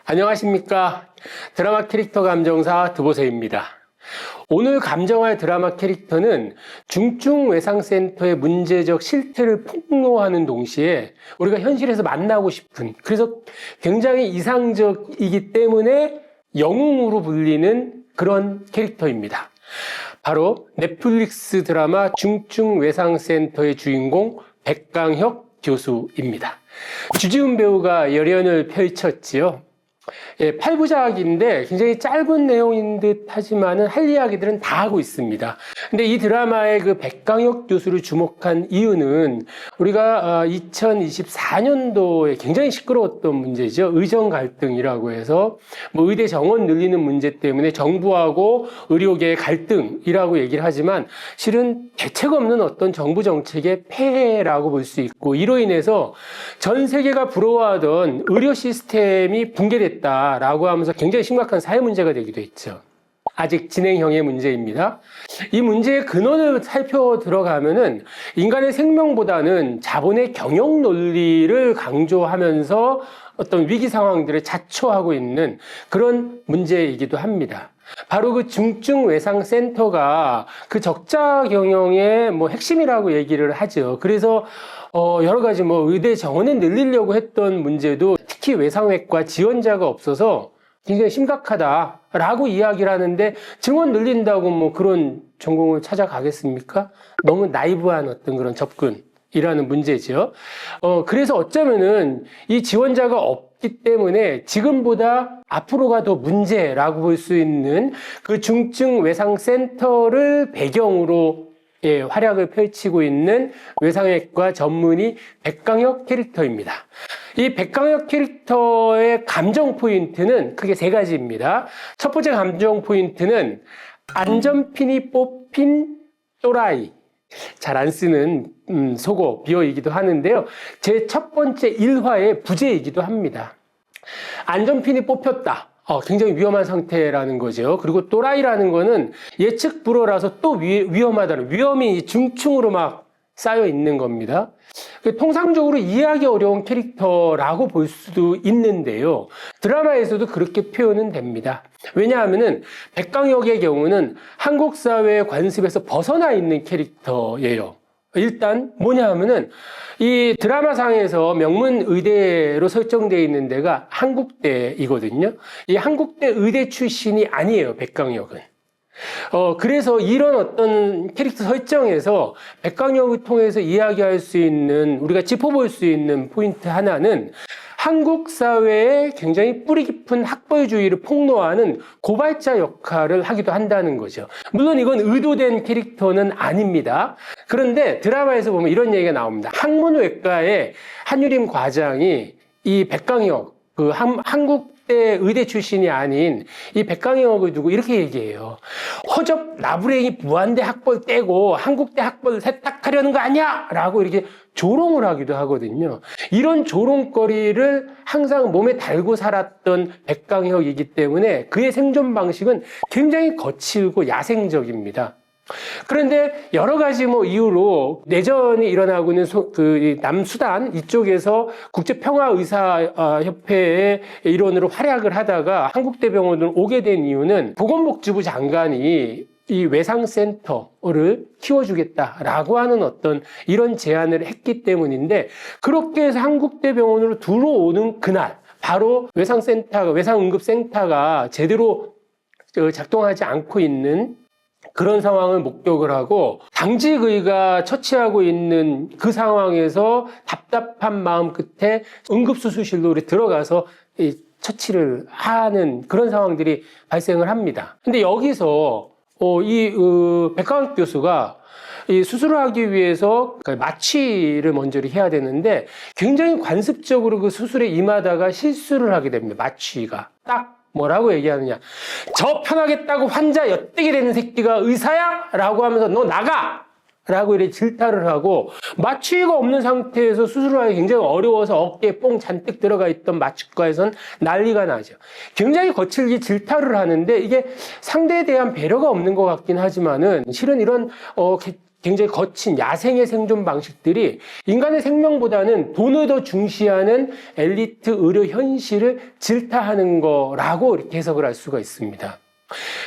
안녕하십니까. 드라마 캐릭터 감정사 드보세입니다. 오늘 감정할 드라마 캐릭터는 중증외상센터의 문제적 실태를 폭로하는 동시에 우리가 현실에서 만나고 싶은, 그래서 굉장히 이상적이기 때문에 영웅으로 불리는 그런 캐릭터입니다. 바로 넷플릭스 드라마 중증외상센터의 주인공 백강혁 교수입니다. 주지훈 배우가 열연을 펼쳤지요. 8부작인데 굉장히 짧은 내용인 듯 하지만은 할 이야기들은 다 하고 있습니다. 근데 이 드라마의 그 백강혁 교수를 주목한 이유는 우리가 2024년도에 굉장히 시끄러웠던 문제죠. 의정 갈등이라고 해서 뭐 의대 정원 늘리는 문제 때문에 정부하고 의료계의 갈등이라고 얘기를 하지만 실은 대책 없는 어떤 정부 정책의 폐해라고 볼 수 있고, 이로 인해서 전 세계가 부러워하던 의료 시스템이 붕괴됐다라고 하면서 굉장히 심각한 사회 문제가 되기도 했죠. 아직 진행형의 문제입니다. 이 문제의 근원을 살펴 들어가면은 인간의 생명보다는 자본의 경영 논리를 강조하면서 어떤 위기 상황들을 자초하고 있는 그런 문제이기도 합니다. 바로 그 중증외상센터가 그 적자 경영의 핵심이라고 얘기를 하죠. 그래서 여러 가지 의대 정원을 늘리려고 했던 문제도 특히 외상외과 지원자가 없어서 굉장히 심각하다라고 이야기를 하는데, 증원 늘린다고 그런 전공을 찾아가겠습니까? 너무 나이브한 어떤 그런 접근이라는 문제죠. 그래서 어쩌면은 이 지원자가 없기 때문에 지금보다 앞으로가 더 문제라고 볼 수 있는 그 중증외상센터를 배경으로 활약을 펼치고 있는 외상외과 전문의 백강혁 캐릭터입니다. 이 백강혁 캐릭터의 감정 포인트는 크게 세 가지입니다. 첫 번째 감정 포인트는 안전핀이 뽑힌 또라이. 잘 안 쓰는 속어, 비어이기도 하는데요. 제 첫 번째 일화의 부제이기도 합니다. 안전핀이 뽑혔다. 굉장히 위험한 상태라는 거죠. 그리고 또라이라는 거는 예측 불허라서 또 위험하다는, 위험이 중층으로 막 쌓여 있는 겁니다. 통상적으로 이해하기 어려운 캐릭터라고 볼 수도 있는데요. 드라마에서도 그렇게 표현은 됩니다. 왜냐하면은 백강혁의 경우는 한국 사회의 관습에서 벗어나 있는 캐릭터예요. 일단 뭐냐 하면은 이 드라마상에서 명문 의대로 설정되어 있는 데가 한국대이거든요. 이 한국대 의대 출신이 아니에요, 백강혁은. 그래서 이런 어떤 캐릭터 설정에서 백강혁을 통해서 이야기할 수 있는, 우리가 짚어볼 수 있는 포인트 하나는 한국 사회에 굉장히 뿌리 깊은 학벌주의를 폭로하는 고발자 역할을 하기도 한다는 거죠. 물론 이건 의도된 캐릭터는 아닙니다. 그런데 드라마에서 보면 이런 얘기가 나옵니다. 학문외과의 한유림 과장이 이 백강혁, 한국대 의대 출신이 아닌 이 백강혁을 두고 이렇게 얘기해요. 허접 나부랭이 부안대 학벌 떼고 한국대 학벌 세탁하려는 거 아니야? 라고 이렇게 조롱을 하기도 하거든요. 이런 조롱거리를 항상 몸에 달고 살았던 백강혁이기 때문에 그의 생존 방식은 굉장히 거칠고 야생적입니다. 그런데 여러 가지 이유로 내전이 일어나고 있는 남수단 이쪽에서 국제평화의사협회의 일원으로 활약을 하다가 한국대병원으로 오게 된 이유는 보건복지부 장관이 이 외상센터를 키워주겠다라고 하는 어떤 이런 제안을 했기 때문인데, 그렇게 해서 한국대병원으로 들어오는 그날 바로 외상응급센터가 제대로 작동하지 않고 있는 그런 상황을 목격을 하고, 당직의가 처치하고 있는 그 상황에서 답답한 마음 끝에 응급수술실로 들어가서 처치를 하는 그런 상황들이 발생을 합니다. 근데 여기서 백강혁 교수가 이 수술을 하기 위해서 마취를 먼저 해야 되는데 굉장히 관습적으로 그 수술에 임하다가 실수를 하게 됩니다. 마취가 딱 뭐라고 얘기하느냐, 저 편하겠다고 환자 엿대게 되는 새끼가 의사야? 라고 하면서 너 나가! 라고 이렇게 질타를 하고, 마취가 없는 상태에서 수술을 하기 굉장히 어려워서 어깨에 뽕 잔뜩 들어가 있던 마취과에선 난리가 나죠. 굉장히 거칠게 질타를 하는데 이게 상대에 대한 배려가 없는 것 같긴 하지만은 실은 이런 굉장히 거친 야생의 생존 방식들이 인간의 생명보다는 돈을 더 중시하는 엘리트 의료 현실을 질타하는 거라고 이렇게 해석을 할 수가 있습니다.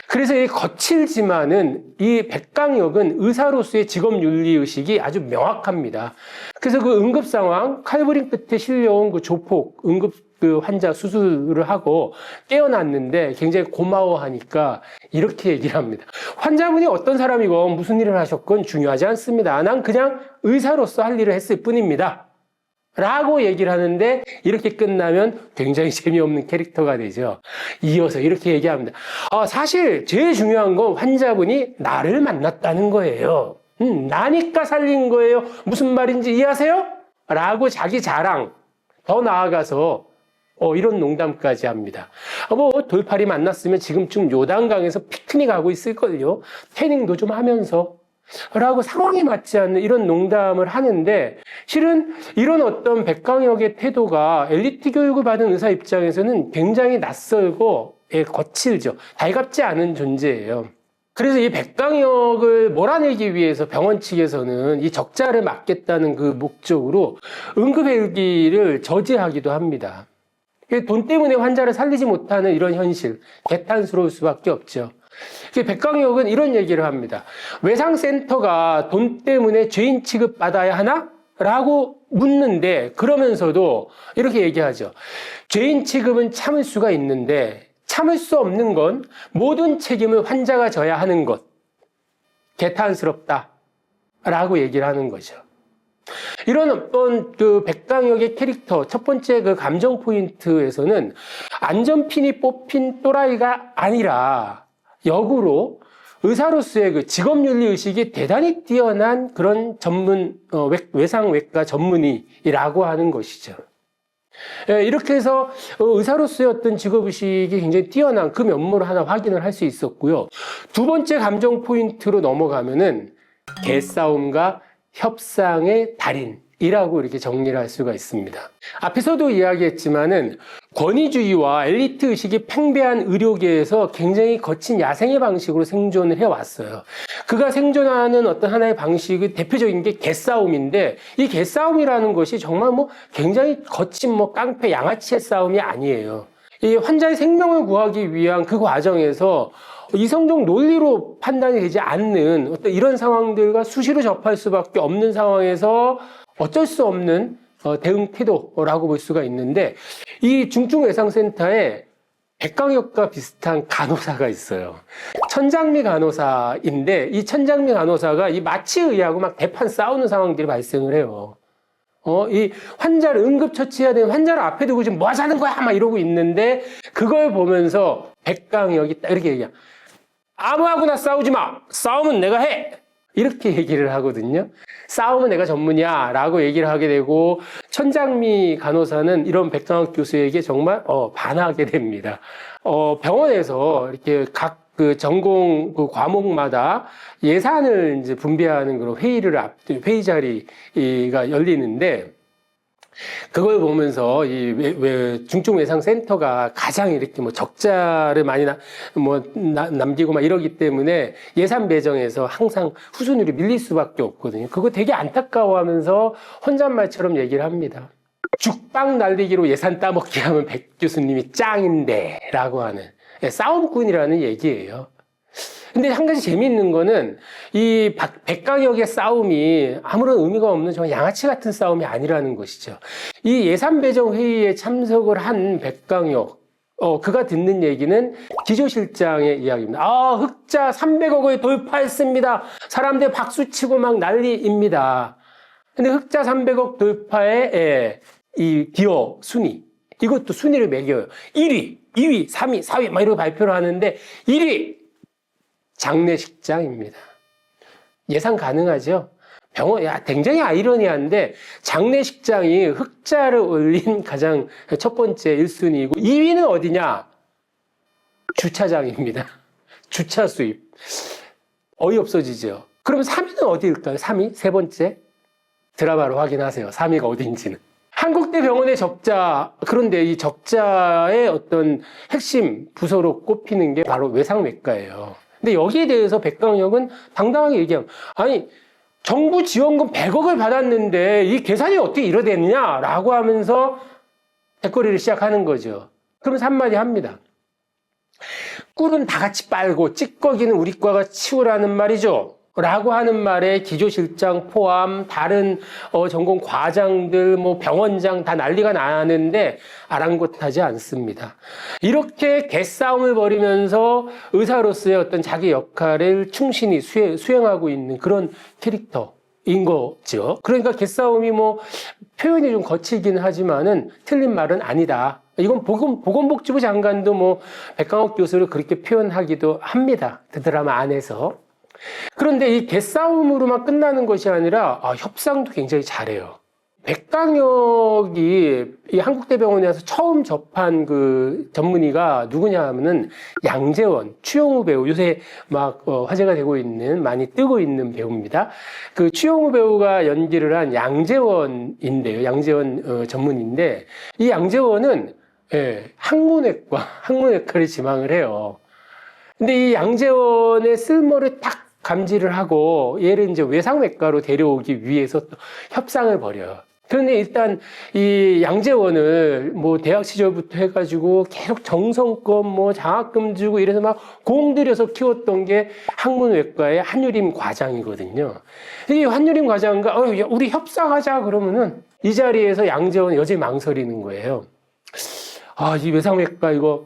그래서 이 거칠지만은 이 백강역은 의사로서의 직업윤리의식이 아주 명확합니다. 그래서 그 응급 상황, 칼부림 끝에 실려온 그 조폭, 응급 그 환자 수술을 하고 깨어났는데 굉장히 고마워하니까 이렇게 얘기를 합니다. 환자분이 어떤 사람이건 무슨 일을 하셨건 중요하지 않습니다. 난 그냥 의사로서 할 일을 했을 뿐입니다. 라고 얘기를 하는데 이렇게 끝나면 굉장히 재미없는 캐릭터가 되죠. 이어서 이렇게 얘기합니다. 사실 제일 중요한 건 환자분이 나를 만났다는 거예요. 나니까 살린 거예요. 무슨 말인지 이해하세요? 라고 자기 자랑, 더 나아가서 이런 농담까지 합니다. 돌팔이 만났으면 지금쯤 요단강에서 피크닉하고 있을걸요. 태닝도 좀 하면서. 라고 상황에 맞지 않는 이런 농담을 하는데 실은 이런 어떤 백강역의 태도가 엘리트 교육을 받은 의사 입장에서는 굉장히 낯설고 거칠죠. 달갑지 않은 존재예요. 그래서 이 백강역을 몰아내기 위해서 병원 측에서는 이 적자를 막겠다는 그 목적으로 응급헬기를 저지하기도 합니다. 돈 때문에 환자를 살리지 못하는 이런 현실, 개탄스러울 수밖에 없죠. 백강역은 이런 얘기를 합니다. 외상센터가 돈 때문에 죄인 취급받아야 하나? 라고 묻는데 그러면서도 이렇게 얘기하죠. 죄인 취급은 참을 수가 있는데 참을 수 없는 건 모든 책임을 환자가 져야 하는 것. 개탄스럽다. 라고 얘기를 하는 거죠. 이런 어떤 그 백강역의 캐릭터, 첫 번째 그 감정 포인트에서는 안전핀이 뽑힌 또라이가 아니라 역으로 의사로서의 그 직업윤리의식이 대단히 뛰어난 그런 외상외과 전문의라고 하는 것이죠. 이렇게 해서 의사로서의 어떤 직업의식이 굉장히 뛰어난 그 면모를 하나 확인을 할 수 있었고요. 두 번째 감정 포인트로 넘어가면은 개싸움과 협상의 달인이라고 이렇게 정리를 할 수가 있습니다. 앞에서도 이야기했지만은 권위주의와 엘리트 의식이 팽배한 의료계에서 굉장히 거친 야생의 방식으로 생존을 해왔어요. 그가 생존하는 어떤 하나의 방식의 대표적인 게 개싸움인데 이 개싸움이라는 것이 정말 굉장히 거친 깡패 양아치의 싸움이 아니에요. 이 환자의 생명을 구하기 위한 그 과정에서 이성적 논리로 판단이 되지 않는 어떤 이런 상황들과 수시로 접할 수밖에 없는 상황에서 어쩔 수 없는 대응 태도라고 볼 수가 있는데 이 중증외상센터에 백강역과 비슷한 간호사가 있어요. 천장미 간호사인데 이 천장미 간호사가 이 마취의하고 막 대판 싸우는 상황들이 발생을 해요. 이 환자를 응급처치해야 되는 환자를 앞에 두고 지금 뭐 하자는 거야? 막 이러고 있는데 그걸 보면서 백강역이 딱 이렇게 얘기해요. 아무하고나 싸우지 마! 싸움은 내가 해! 이렇게 얘기를 하거든요. 싸움은 내가 전문이야 라고 얘기를 하게 되고 천장미 간호사는 이런 백강혁 교수에게 정말 반하게 됩니다. 병원에서 이렇게 각 그 전공 그 과목마다 예산을 이제 분배하는 그런 회의 자리가 열리는데 그걸 보면서 이 중증외상센터가 가장 이렇게 적자를 많이 남기고 막 이러기 때문에 예산 배정에서 항상 후순위로 밀릴 수밖에 없거든요. 그거 되게 안타까워하면서 혼잣말처럼 얘기를 합니다. 죽빵 날리기로 예산 따먹기 하면 백 교수님이 짱인데 라고 하는 싸움꾼이라는 얘기예요. 근데 한 가지 재미있는 거는 이 백강역의 싸움이 아무런 의미가 없는 정말 양아치 같은 싸움이 아니라는 것이죠. 이 예산 배정 회의에 참석을 한 백강역, 그가 듣는 얘기는 기조실장의 이야기입니다. 흑자 300억을 돌파했습니다. 사람들 박수치고 막 난리입니다. 근데 흑자 300억 돌파의 이 기여 순위, 이것도 순위를 매겨요. 1위, 2위, 3위, 4위 막 이렇게 발표를 하는데 1위 장례식장입니다. 예상 가능하죠? 굉장히 아이러니한데 장례식장이 흑자를 올린 가장 첫 번째 1순위이고 2위는 어디냐? 주차장입니다. 주차 수입. 어이없어지죠? 그럼 3위는 어디일까요? 3위? 세 번째? 드라마로 확인하세요. 3위가 어딘지는. 한국대병원의 적자, 그런데 이 적자의 어떤 핵심 부서로 꼽히는 게 바로 외상외과예요. 근데 여기에 대해서 백강역은 당당하게 얘기하면, 아니, 정부 지원금 100억을 받았는데 이 계산이 어떻게 이러됐냐라고 하면서 대거리를 시작하는 거죠. 그러면서 한마디 합니다. 꿀은 다 같이 빨고 찌꺼기는 우리 과가 치우라는 말이죠. 라고 하는 말에 기조실장 포함 다른 전공 과장들 뭐 병원장 다 난리가 나는데 아랑곳하지 않습니다. 이렇게 개싸움을 벌이면서 의사로서의 어떤 자기 역할을 충실히 수행하고 있는 그런 캐릭터인 거죠. 그러니까 개싸움이 뭐 표현이 좀 거칠긴 하지만은 틀린 말은 아니다. 이건 보건복지부 장관도 뭐 백강옥 교수를 그렇게 표현하기도 합니다. 그 드라마 안에서. 그런데 이 개싸움으로만 끝나는 것이 아니라 협상도 굉장히 잘해요. 백강혁이 이 한국대병원에서 처음 접한 그 전문의가 누구냐 하면은 양재원, 추영우 배우, 요새 막 화제가 되고 있는, 많이 뜨고 있는 배우입니다. 그 추영우 배우가 연기를 한 양재원인데요. 양재원 전문의인데, 이 양재원은 항문외과를 지망을 해요. 근데 이 양재원의 쓸모를 딱 감지를 하고 얘를 이제 외상외과로 데려오기 위해서 또 협상을 벌여요. 그런데 일단 이 양재원을 뭐 대학 시절부터 해가지고 계속 정성껏 뭐 장학금 주고 이래서 막 공들여서 키웠던 게 항문외과의 한유림 과장이거든요. 이 한유림 과장과 우리 협상하자 그러면은 이 자리에서 양재원은 여전히 망설이는 거예요. 이 외상외과 이거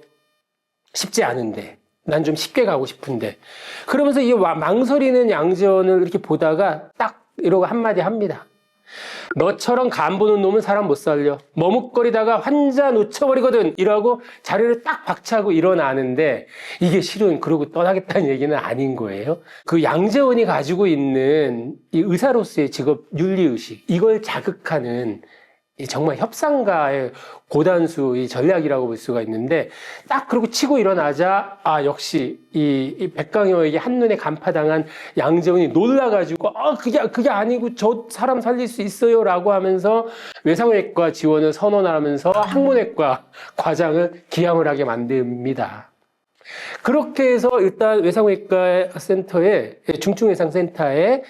쉽지 않은데. 난 좀 쉽게 가고 싶은데. 그러면서 이 망설이는 양재원을 이렇게 보다가 딱 이러고 한마디 합니다. 너처럼 간 보는 놈은 사람 못 살려. 머뭇거리다가 환자 놓쳐버리거든. 이러고 자리를 딱 박차고 일어나는데 이게 실은 그러고 떠나겠다는 얘기는 아닌 거예요. 그 양재원이 가지고 있는 이 의사로서의 직업 윤리의식, 이걸 자극하는 정말 협상가의 고단수 이 전략이라고 볼 수가 있는데 딱 그러고 치고 일어나자 역시 이 백강효에게 한눈에 간파당한 양재원이 놀라가지고 그게 아니고 저 사람 살릴 수 있어요 라고 하면서 외상외과 지원을 선언하면서 항문외과 과장을 기함을 하게 만듭니다. 그렇게 해서 일단 외상외과 센터에 중증외상센터에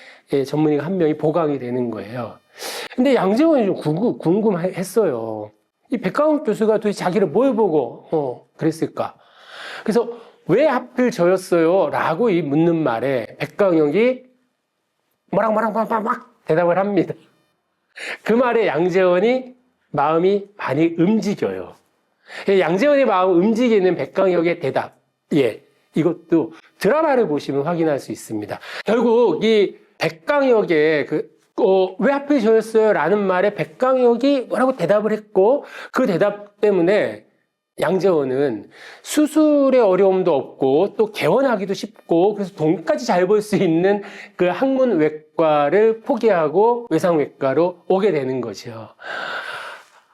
전문의가 한 명이 보강이 되는 거예요. 근데 양재원이 좀 궁금했어요. 이 백강욱 교수가 도대체 자기를 뭘 보고 그랬을까? 그래서 왜 하필 저였어요? 라고 이 묻는 말에 백강욱이 막 대답을 합니다. 그 말에 양재원이 마음이 많이 움직여요. 양재원의 마음 움직이는 백강욱의 대답. 이것도 드라마를 보시면 확인할 수 있습니다. 결국 이 백강욱의 왜 하필 저였어요? 라는 말에 백강혁이 뭐라고 대답을 했고 그 대답 때문에 양재원은 수술의 어려움도 없고 또 개원하기도 쉽고 그래서 돈까지 잘 벌 수 있는 그 항문외과를 포기하고 외상외과로 오게 되는 거죠.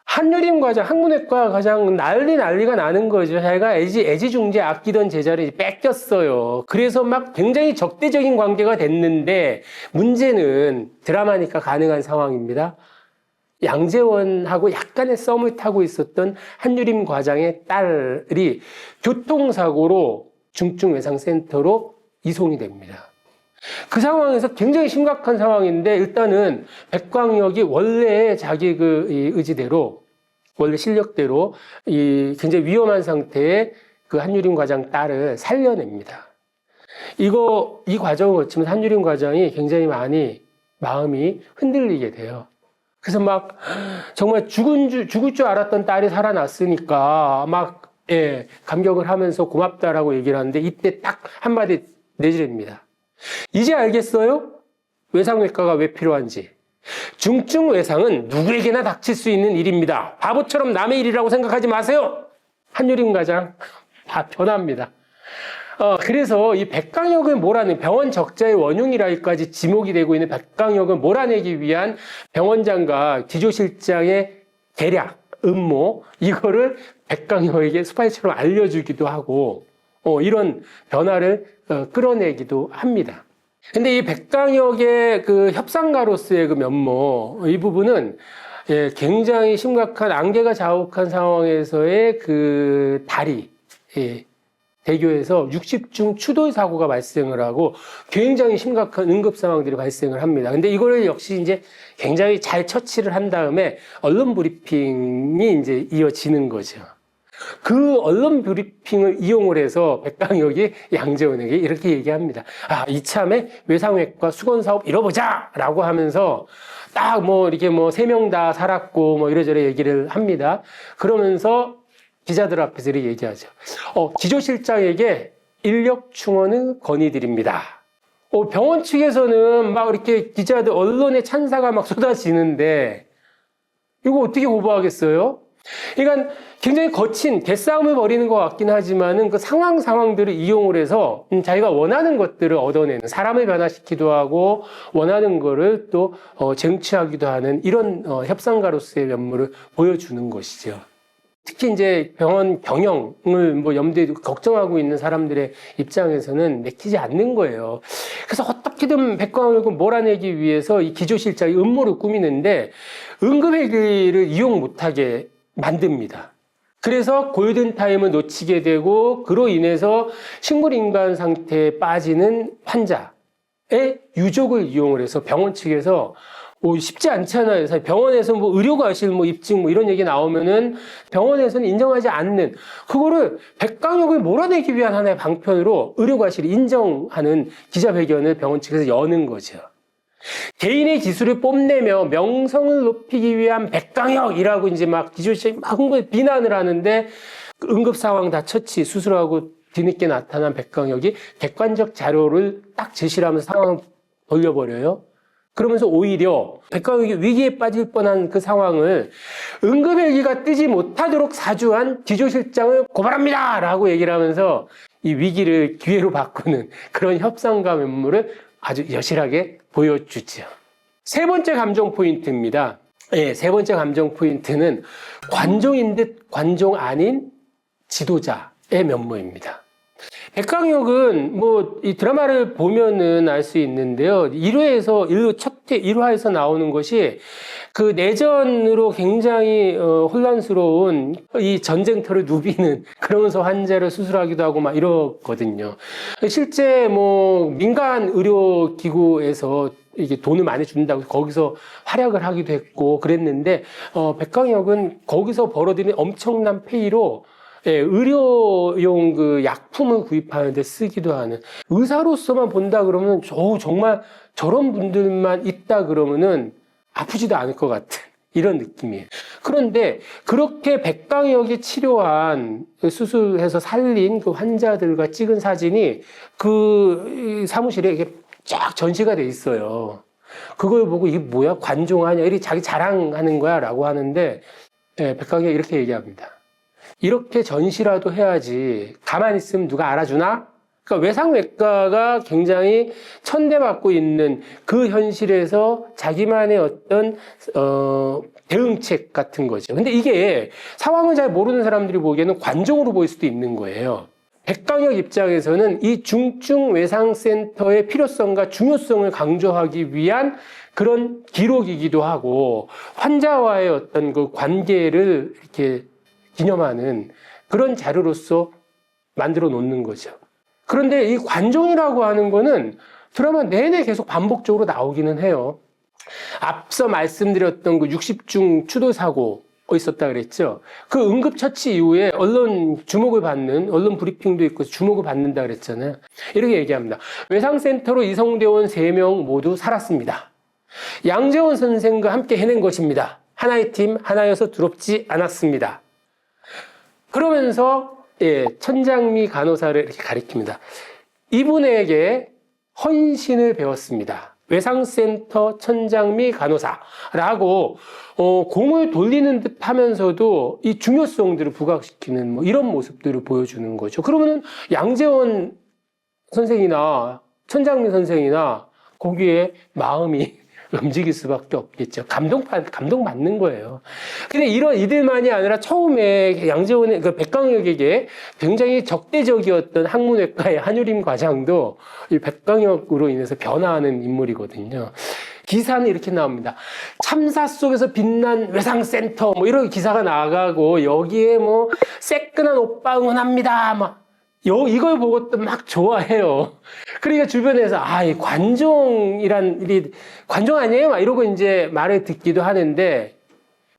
한유림 과장, 항문외과 과장 난리가 나는 거죠. 자기가 애지중지 아끼던 제자를 뺏겼어요. 그래서 막 굉장히 적대적인 관계가 됐는데 문제는 드라마니까 가능한 상황입니다. 양재원하고 약간의 썸을 타고 있었던 한유림 과장의 딸이 교통사고로 중증외상센터로 이송이 됩니다. 그 상황에서 굉장히 심각한 상황인데 일단은 백광혁이 원래 자기 이 의지대로 원래 실력대로 이 굉장히 위험한 상태의 그 한유림 과장 딸을 살려냅니다. 이 과정을 거치면서 한유림 과장이 굉장히 많이 마음이 흔들리게 돼요. 그래서 막 정말 죽을 줄 알았던 딸이 살아났으니까 막 감격을 하면서 고맙다라고 얘기를 하는데 이때 딱 한마디 내지릅니다. 이제 알겠어요? 외상외과가 왜 필요한지. 중증외상은 누구에게나 닥칠 수 있는 일입니다. 바보처럼 남의 일이라고 생각하지 마세요. 한유림 과장 다 변합니다. 그래서 이 백강혁을 몰아내 병원 적자의 원흉이라기까지 지목이 되고 있는 백강혁을 몰아내기 위한 병원장과 기조실장의 계략, 음모 이거를 백강혁에게 스파이처럼 알려주기도 하고 이런 변화를 끌어내기도 합니다. 근데 이 백강혁의 그 협상가로서의 그 면모, 이 부분은 굉장히 심각한 안개가 자욱한 상황에서의 그 다리, 대교에서 60중 추돌 사고가 발생을 하고 굉장히 심각한 응급 상황들이 발생을 합니다. 근데 이거를 역시 이제 굉장히 잘 처치를 한 다음에 언론 브리핑이 이제 이어지는 거죠. 그 언론 브리핑을 이용을 해서 백강혁이 양재원에게 이렇게 얘기합니다. 아, 이참에 외상외과 수건 사업 이뤄보자! 라고 하면서 딱 뭐 이렇게 뭐 3명 다 살았고 뭐 이래저래 얘기를 합니다. 그러면서 기자들 앞에서 이렇게 얘기하죠. 기조실장에게 인력 충원을 건의드립니다. 병원 측에서는 막 이렇게 기자들 언론의 찬사가 막 쏟아지는데 이거 어떻게 오버하겠어요? 그러니까 굉장히 거친 개싸움을 벌이는 것 같긴 하지만은 그 상황들을 이용을 해서 자기가 원하는 것들을 얻어내는, 사람을 변화시키기도 하고 원하는 거를 또 쟁취하기도 하는 이런 협상가로서의 면모를 보여주는 것이죠. 특히 이제 병원 경영을 뭐 염두에 두고 걱정하고 있는 사람들의 입장에서는 내키지 않는 거예요. 그래서 어떻게든 백광혁을 몰아내기 위해서 이 기조실장이 음모를 꾸미는데 응급헬기를 이용 못하게 만듭니다. 그래서 골든타임을 놓치게 되고 그로 인해서 식물인간 상태에 빠지는 환자의 유족을 이용을 해서 병원 측에서 쉽지 않잖아요. 사실 병원에서 뭐 의료과실 뭐 입증 뭐 이런 얘기 나오면은 병원에서는 인정하지 않는 그거를 백강혁을 몰아내기 위한 하나의 방편으로 의료과실이 인정하는 기자회견을 병원 측에서 여는 거죠. 개인의 기술을 뽐내며 명성을 높이기 위한 백강혁이라고 이제 막 기조실장이 막 비난을 하는데 응급 상황 다 처치 수술하고 뒤늦게 나타난 백강혁이 객관적 자료를 딱 제시를 하면서 상황을 돌려버려요. 그러면서 오히려 백강혁이 위기에 빠질 뻔한 그 상황을 응급헬기가 뜨지 못하도록 사주한 기조실장을 고발합니다! 라고 얘기를 하면서 이 위기를 기회로 바꾸는 그런 협상가 면모를 아주 여실하게 보여주죠. 세 번째 감정 포인트입니다. 세 번째 감정 포인트는 관종인 듯 관종 아닌 지도자의 면모입니다. 백강혁은 뭐 이 드라마를 보면은 알 수 있는데요. 1화에서 나오는 것이 그 내전으로 굉장히 혼란스러운 이 전쟁터를 누비는 그러면서 환자를 수술하기도 하고 막 이러거든요. 실제 뭐 민간 의료기구에서 이게 돈을 많이 준다고 거기서 활약을 하기도 했고 그랬는데 백강혁은 거기서 벌어들인 엄청난 페이로 의료용 그 약품을 구입하는데 쓰기도 하는 의사로서만 본다 그러면 정말 저런 분들만 있다 그러면은 아프지도 않을 것 같은 이런 느낌이에요. 그런데 그렇게 백강혁이 치료한 수술해서 살린 그 환자들과 찍은 사진이 그 사무실에 이게 쫙 전시가 돼 있어요. 그걸 보고 이게 뭐야? 관종하냐? 이렇게 자기 자랑하는 거야? 라고 하는데 백강혁이 이렇게 얘기합니다. 이렇게 전시라도 해야지 가만히 있으면 누가 알아주나? 그러니까 외상외과가 굉장히 천대받고 있는 그 현실에서 자기만의 어떤 대응책 같은 거죠. 근데 이게 상황을 잘 모르는 사람들이 보기에는 관종으로 보일 수도 있는 거예요. 백강혁 입장에서는 이 중증외상센터의 필요성과 중요성을 강조하기 위한 그런 기록이기도 하고 환자와의 어떤 그 관계를 이렇게 기념하는 그런 자료로서 만들어 놓는 거죠. 그런데 이 관종이라고 하는 거는 드라마 내내 계속 반복적으로 나오기는 해요. 앞서 말씀드렸던 그 60중 추돌 사고 있었다 그랬죠. 그 응급처치 이후에 언론 주목을 받는 언론 브리핑도 있고 주목을 받는다 그랬잖아요. 이렇게 얘기합니다. 외상센터로 이송되어 온 3명 모두 살았습니다. 양재원 선생과 함께 해낸 것입니다. 하나의 팀, 하나여서 두렵지 않았습니다. 그러면서 천장미 간호사를 이렇게 가리킵니다. 이분에게 헌신을 배웠습니다. 외상센터 천장미 간호사라고 공을 돌리는 듯 하면서도 이 중요성들을 부각시키는 뭐 이런 모습들을 보여주는 거죠. 그러면은 양재원 선생이나 천장미 선생이나 거기에 마음이 움직일 수밖에 없겠죠. 감동받는 거예요. 근데 이들만이 아니라 처음에 양재원의 그 백강혁에게 굉장히 적대적이었던 학문외과의 한유림 과장도 이 백강혁으로 인해서 변화하는 인물이거든요. 기사는 이렇게 나옵니다. 참사 속에서 빛난 외상센터 뭐 이런 기사가 나가고 여기에 뭐 새끈한 오빠 응원합니다. 막 이걸 보고 또 막 좋아해요. 그러니까 주변에서, 이 관종 아니에요? 막 이러고 이제 말을 듣기도 하는데,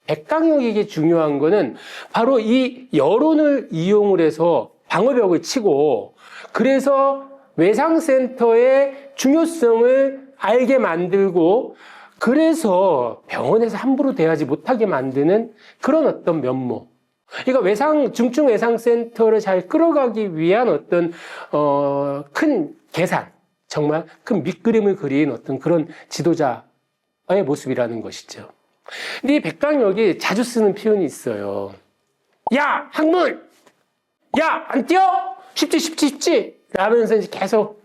백강혁에게 중요한 거는 바로 이 여론을 이용을 해서 방어벽을 치고, 그래서 외상센터의 중요성을 알게 만들고, 그래서 병원에서 함부로 대하지 못하게 만드는 그런 어떤 면모. 그러니까 중증외상센터를 잘 끌어가기 위한 어떤, 큰 계산, 정말 큰 밑그림을 그린 어떤 그런 지도자의 모습이라는 것이죠. 근데 이 백강혁이 자주 쓰는 표현이 있어요. 야, 학문! 야, 안 뛰어? 쉽지! 라면서 이제 계속,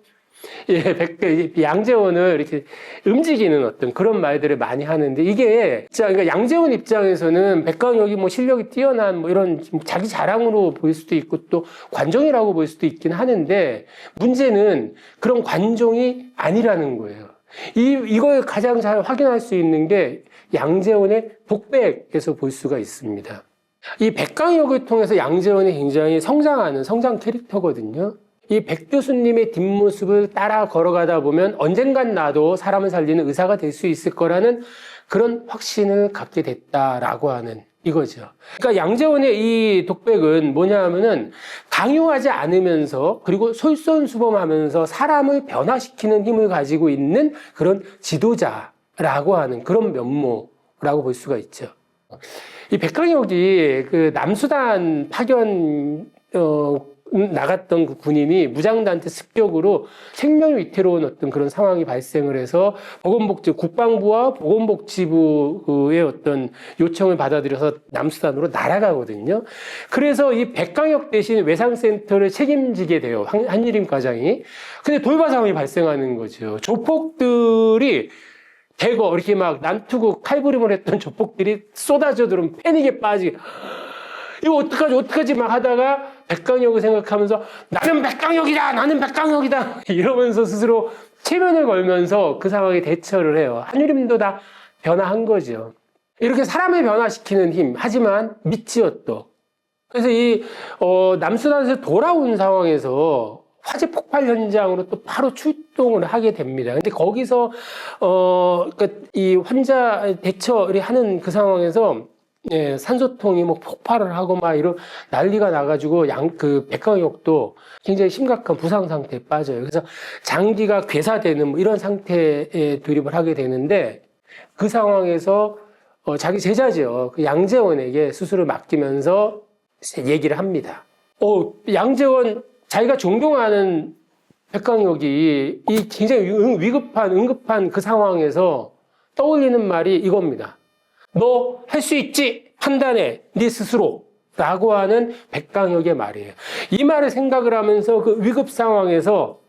양재원을 이렇게 움직이는 어떤 그런 말들을 많이 하는데, 이게, 그러니까 양재원 입장에서는 백강혁이 뭐 실력이 뛰어난 뭐 이런 자기 자랑으로 보일 수도 있고 또 관종이라고 볼 수도 있긴 하는데, 문제는 그런 관종이 아니라는 거예요. 이걸 가장 잘 확인할 수 있는 게 양재원의 독백에서 볼 수가 있습니다. 이 백강혁을 통해서 양재원이 굉장히 성장하는 성장 캐릭터거든요. 이 백 교수님의 뒷모습을 따라 걸어가다 보면 언젠간 나도 사람을 살리는 의사가 될 수 있을 거라는 그런 확신을 갖게 됐다라고 하는 이거죠. 그러니까 양재원의 이 독백은 뭐냐 하면은 강요하지 않으면서 그리고 솔선수범하면서 사람을 변화시키는 힘을 가지고 있는 그런 지도자라고 하는 그런 면모라고 볼 수가 있죠. 이 백강혁이 그 남수단 파견 나갔던 그 군인이 무장단체 습격으로 생명이 위태로운 어떤 그런 상황이 발생을 해서 국방부와 보건복지부의 어떤 요청을 받아들여서 남수단으로 날아가거든요. 그래서 이 백강혁 대신 외상센터를 책임지게 돼요. 한유림 과장이. 근데 돌발 상황이 발생하는 거죠. 조폭들이 대거 이렇게 막 난투고 칼부림을 했던 조폭들이 쏟아져 들어오면 패닉에 빠지게 이거 어떡하지 막 하다가 백강혁을 생각하면서 나는 백강혁이다 이러면서 스스로 체면을 걸면서 그 상황에 대처를 해요. 한유림도 다 변화한 거죠. 이렇게 사람을 변화시키는 힘, 하지만 믿지요 또. 그래서 이 남수단에서 돌아온 상황에서 화재 폭발 현장으로 또 바로 출동을 하게 됩니다. 근데 거기서 그러니까 이 환자 대처를 하는 그 상황에서 산소통이 뭐 폭발을 하고 막 이런 난리가 나가지고 그 백강혁도 굉장히 심각한 부상 상태에 빠져요. 그래서 장기가 괴사되는 뭐 이런 상태에 돌입을 하게 되는데 그 상황에서 자기 제자죠. 그 양재원에게 수술을 맡기면서 얘기를 합니다. 양재원 자기가 존경하는 백강혁이 이 굉장히 응급한 그 상황에서 떠올리는 말이 이겁니다. 너 할 수 있지? 판단해. 네 스스로. 라고 하는 백강혁의 말이에요. 이 말을 생각을 하면서 그 위급 상황에서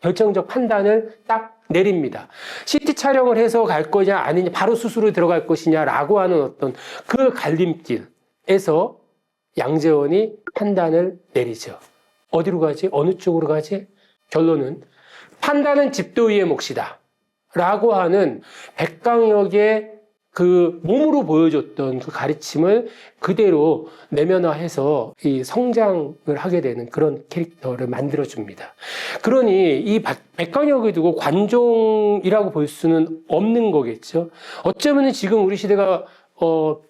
결정적 판단을 딱 내립니다. CT 촬영을 해서 갈 거냐 아니냐 바로 수술을 들어갈 것이냐라고 하는 어떤 그 갈림길에서 양재원이 판단을 내리죠. 어디로 가지? 어느 쪽으로 가지? 결론은 판단은 집도의의 몫이다. 라고 하는 백강혁의 그 몸으로 보여줬던 그 가르침을 그대로 내면화해서 이 성장을 하게 되는 그런 캐릭터를 만들어줍니다. 그러니 이 백강혁을 두고 관종이라고 볼 수는 없는 거겠죠. 어쩌면 지금 우리 시대가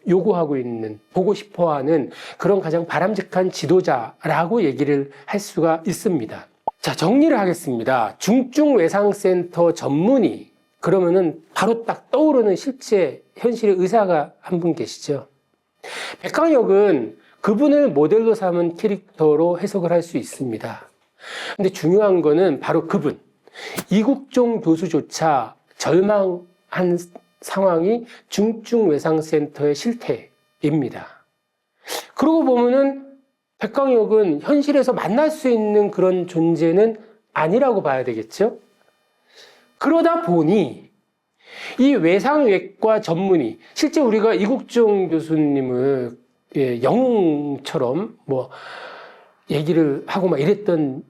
요구하고 있는, 보고 싶어 하는 그런 가장 바람직한 지도자라고 얘기를 할 수가 있습니다. 자, 정리를 하겠습니다. 중증외상센터 전문의. 그러면은 바로 딱 떠오르는 실제 현실의 의사가 한 분 계시죠. 백강혁은 그분을 모델로 삼은 캐릭터로 해석을 할 수 있습니다. 근데 중요한 거는 바로 그분. 이국종 교수조차 절망한 상황이 중증외상센터의 실태입니다. 그러고 보면은 백강혁은 현실에서 만날 수 있는 그런 존재는 아니라고 봐야 되겠죠? 그러다 보니 이 외상외과 전문의, 실제 우리가 이국종 교수님을 영웅처럼 뭐 얘기를 하고 막 이랬던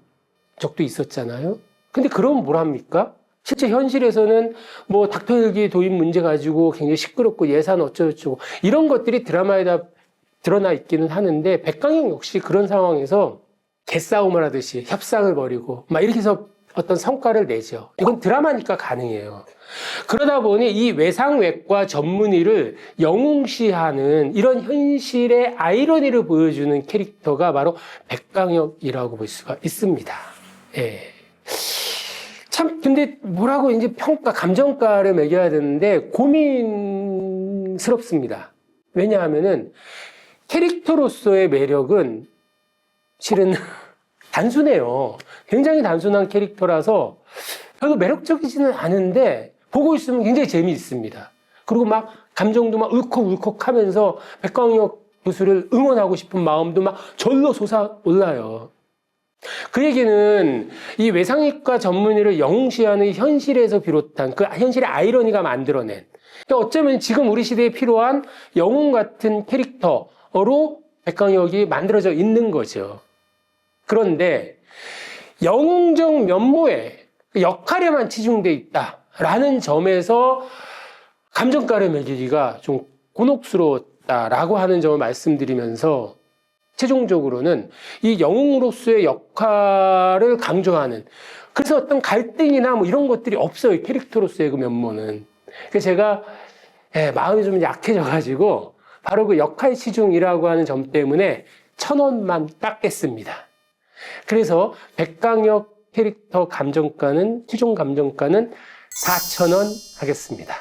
적도 있었잖아요. 근데 그럼 뭐랍니까? 실제 현실에서는 뭐 닥터헬기 도입 문제 가지고 굉장히 시끄럽고 예산 어쩌고저쩌고 이런 것들이 드라마에다 드러나 있기는 하는데 백강혁 역시 그런 상황에서 개싸움을 하듯이 협상을 벌이고 막 이렇게 해서 어떤 성과를 내죠. 이건 드라마니까 가능해요. 그러다 보니 이 외상외과 전문의를 영웅시하는 이런 현실의 아이러니를 보여주는 캐릭터가 바로 백강혁이라고 볼 수가 있습니다. 예. 참, 근데 뭐라고 이제 감정가를 매겨야 되는데 고민스럽습니다. 왜냐하면은 캐릭터로서의 매력은 실은 단순해요. 굉장히 단순한 캐릭터라서 별로 매력적이지는 않은데 보고 있으면 굉장히 재미있습니다. 그리고 막 감정도 막 울컥울컥 하면서 백광혁 교수를 응원하고 싶은 마음도 막 절로 솟아올라요. 그 얘기는 이 외상외과 전문의를 영웅시하는 현실에서 비롯한 그 현실의 아이러니가 만들어낸, 그러니까 어쩌면 지금 우리 시대에 필요한 영웅 같은 캐릭터로 백광혁이 만들어져 있는 거죠. 그런데 영웅적 면모에 역할에만 치중돼 있다라는 점에서 감정가를 매기기가 좀 곤혹스러웠다라고 하는 점을 말씀드리면서 최종적으로는 이 영웅으로서의 역할을 강조하는, 그래서 어떤 갈등이나 뭐 이런 것들이 없어요. 캐릭터로서의 그 면모는. 그래서 제가 마음이 좀 약해져가지고 바로 그 역할 치중이라고 하는 점 때문에 1,000원만 깎겠습니다. 그래서 백강혁 캐릭터 감정가는, 최종 감정가는 4,000원 하겠습니다.